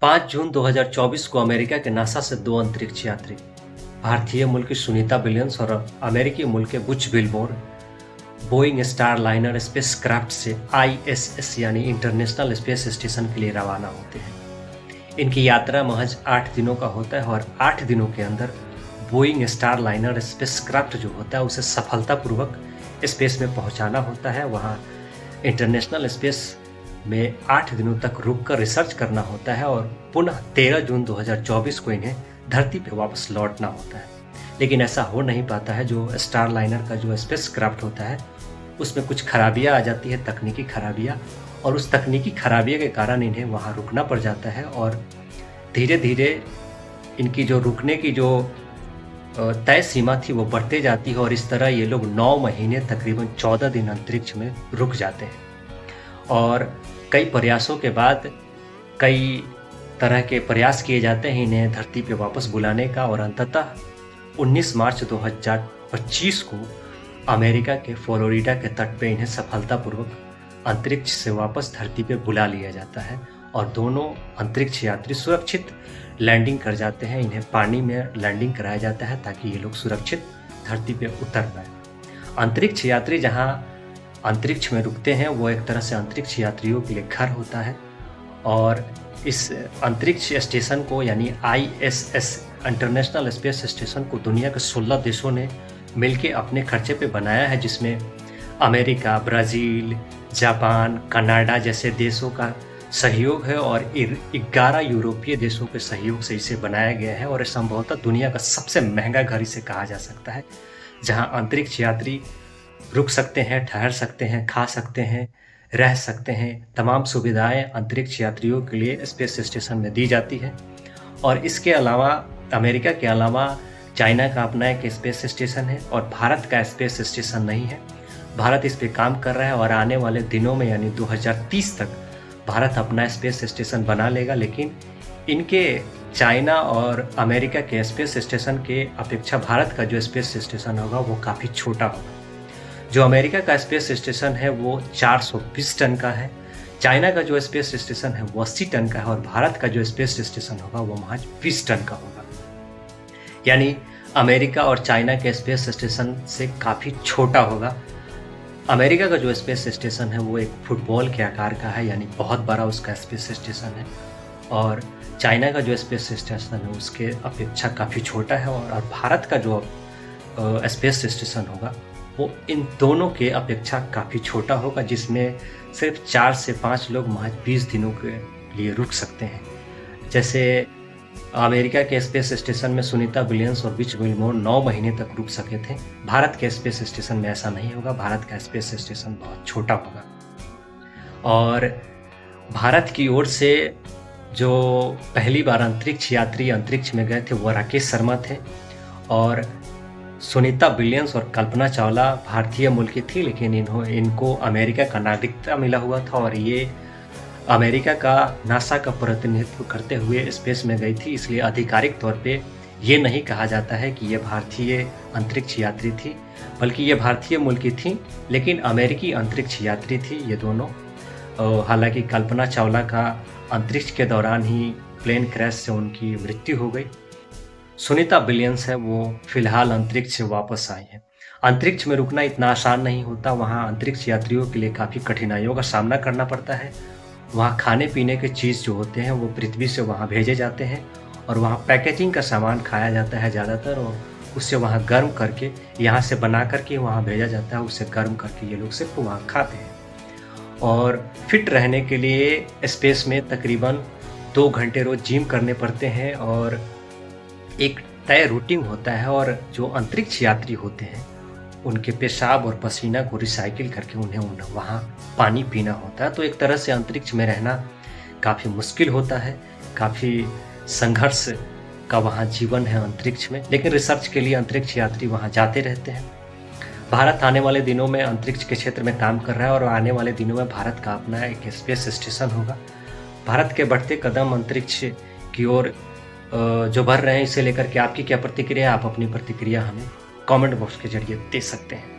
5 जून 2024 को अमेरिका के नासा से 2 अंतरिक्ष यात्री भारतीय मूल की सुनीता विलियम्स और अमेरिकी मूल के Butch Wilmore Boeing Starliner space craft से ISS यानी इंटरनेशनल स्पेस स्टेशन के लिए रवाना होते हैं। इनकी यात्रा महज 8 दिनों का होता है और 8 दिनों के अंदर बोइंग स्टारलाइनर स्पेस क्राफ्ट जो होता है उसे सफलतापूर्वक स्पेस में पहुंचाना होता है। वहाँ इंटरनेशनल स्पेस में 8 दिनों तक रुककर रिसर्च करना होता है और पुनः 13 जून 2024 को इन्हें धरती पर वापस लौटना होता है। लेकिन ऐसा हो नहीं पाता है। जो स्टारलाइनर का जो स्पेस क्राफ्ट होता है उसमें कुछ खराबियाँ आ जाती है, तकनीकी खराबियाँ, और उस तकनीकी खराबियों के कारण इन्हें वहाँ रुकना पड़ जाता है और धीरे धीरे इनकी जो रुकने की जो तय सीमा थी वो बढ़ते जाती है और इस तरह ये लोग 9 महीने तकरीबन 14 दिन अंतरिक्ष में रुक जाते हैं। और कई प्रयासों के बाद कई तरह के प्रयास किए जाते हैं इन्हें धरती पे वापस बुलाने का और अंततः 19 मार्च 2025 को अमेरिका के फ्लोरिडा के तट पे इन्हें सफलतापूर्वक अंतरिक्ष से वापस धरती पे बुला लिया जाता है और दोनों अंतरिक्ष यात्री सुरक्षित लैंडिंग कर जाते हैं। इन्हें पानी में लैंडिंग कराया जाता है ताकि ये लोग सुरक्षित धरती पे उतर पाए। अंतरिक्ष यात्री जहाँ अंतरिक्ष में रुकते हैं वो एक तरह से अंतरिक्ष यात्रियों के लिए घर होता है और इस अंतरिक्ष स्टेशन को यानी ISS इंटरनेशनल स्पेस स्टेशन को दुनिया के 16 देशों ने मिलकर अपने खर्चे पे बनाया है, जिसमें अमेरिका, ब्राज़ील, जापान, कनाडा जैसे देशों का सहयोग है और 11 यूरोपीय देशों के सहयोग से इसे बनाया गया है। और संभवतः दुनिया का सबसे महंगा घर इसे कहा जा सकता है, जहां अंतरिक्ष यात्री रुक सकते हैं, ठहर सकते हैं, खा सकते हैं, रह सकते हैं। तमाम सुविधाएं अंतरिक्ष यात्रियों के लिए स्पेस स्टेशन में दी जाती है। और इसके अलावा अमेरिका के अलावा चाइना का अपना एक स्पेस स्टेशन है और भारत का स्पेस स्टेशन नहीं है। भारत इस पे काम कर रहा है और आने वाले दिनों में यानी 2030 तक भारत अपना स्पेस स्टेशन बना लेगा। लेकिन इनके चाइना और अमेरिका के स्पेस स्टेशन के अपेक्षा भारत का जो स्पेस स्टेशन होगा वो काफ़ी छोटा होगा। जो अमेरिका का स्पेस स्टेशन है वो 420 टन का है, चाइना का जो स्पेस स्टेशन है वो 80 टन का है और भारत का जो स्पेस स्टेशन होगा वो महज 20 टन का होगा। यानी अमेरिका और चाइना के स्पेस स्टेशन से काफ़ी छोटा होगा। अमेरिका का जो स्पेस स्टेशन है वो एक फुटबॉल के आकार का है, यानी बहुत बड़ा उसका स्पेस स्टेशन है, और चाइना का जो स्पेस स्टेशन है उसके अपेक्षा काफ़ी छोटा है। और भारत का जो स्पेस स्टेशन होगा वो इन दोनों के अपेक्षा काफ़ी छोटा होगा, जिसमें सिर्फ 4 से 5 लोग महज 20 दिनों के लिए रुक सकते हैं। जैसे अमेरिका के स्पेस स्टेशन में सुनीता विलियम्स और बुच विल्मोर 9 महीने तक रुक सके थे, भारत के स्पेस स्टेशन में ऐसा नहीं होगा। भारत का स्पेस स्टेशन बहुत छोटा होगा। और भारत की ओर से जो पहली बार अंतरिक्ष यात्री अंतरिक्ष में गए थे वो राकेश शर्मा थे और सुनीता विलियम्स और कल्पना चावला भारतीय मूल की थी, लेकिन इनको अमेरिका का नागरिकता मिला हुआ था और ये अमेरिका का नासा का प्रतिनिधित्व करते हुए स्पेस में गई थी। इसलिए आधिकारिक तौर पे ये नहीं कहा जाता है कि ये भारतीय अंतरिक्ष यात्री थी, बल्कि ये भारतीय मूल की थी लेकिन अमेरिकी अंतरिक्ष यात्री थी ये दोनों। हालांकि कल्पना चावला का अंतरिक्ष के दौरान ही प्लेन क्रैश से उनकी मृत्यु हो गई। सुनीता विलियम्स है वो फिलहाल अंतरिक्ष से वापस आई है। अंतरिक्ष में रुकना इतना आसान नहीं होता। वहाँ अंतरिक्ष यात्रियों के लिए काफ़ी कठिनाइयों का सामना करना पड़ता है। वहाँ खाने पीने के चीज़ जो होते हैं वो पृथ्वी से वहाँ भेजे जाते हैं और वहाँ पैकेजिंग का सामान खाया जाता है ज़्यादातर, और उससे वहाँ गर्म करके यहाँ से बना करके वहाँ भेजा जाता है। उससे गर्म करके ये लोग सिर्फ वहाँ खाते हैं। और फिट रहने के लिए स्पेस में तकरीबन 2 घंटे रोज़ जिम करने पड़ते हैं और एक तय रूटीन होता है। और जो अंतरिक्ष यात्री होते हैं उनके पेशाब और पसीना को रिसाइकिल करके उन्हें वहाँ पानी पीना होता है। तो एक तरह से अंतरिक्ष में रहना काफ़ी मुश्किल होता है, काफ़ी संघर्ष का वहाँ जीवन है अंतरिक्ष में। लेकिन रिसर्च के लिए अंतरिक्ष यात्री वहाँ जाते रहते हैं। भारत आने वाले दिनों में अंतरिक्ष के क्षेत्र में काम कर रहा है और आने वाले दिनों में भारत का अपना एक स्पेस स्टेशन होगा। भारत के बढ़ते कदम अंतरिक्ष की ओर जो बढ़ रहे हैं, इसे लेकर के आपकी क्या प्रतिक्रिया है? आप अपनी प्रतिक्रिया हमें कमेंट बॉक्स के जरिए दे सकते हैं।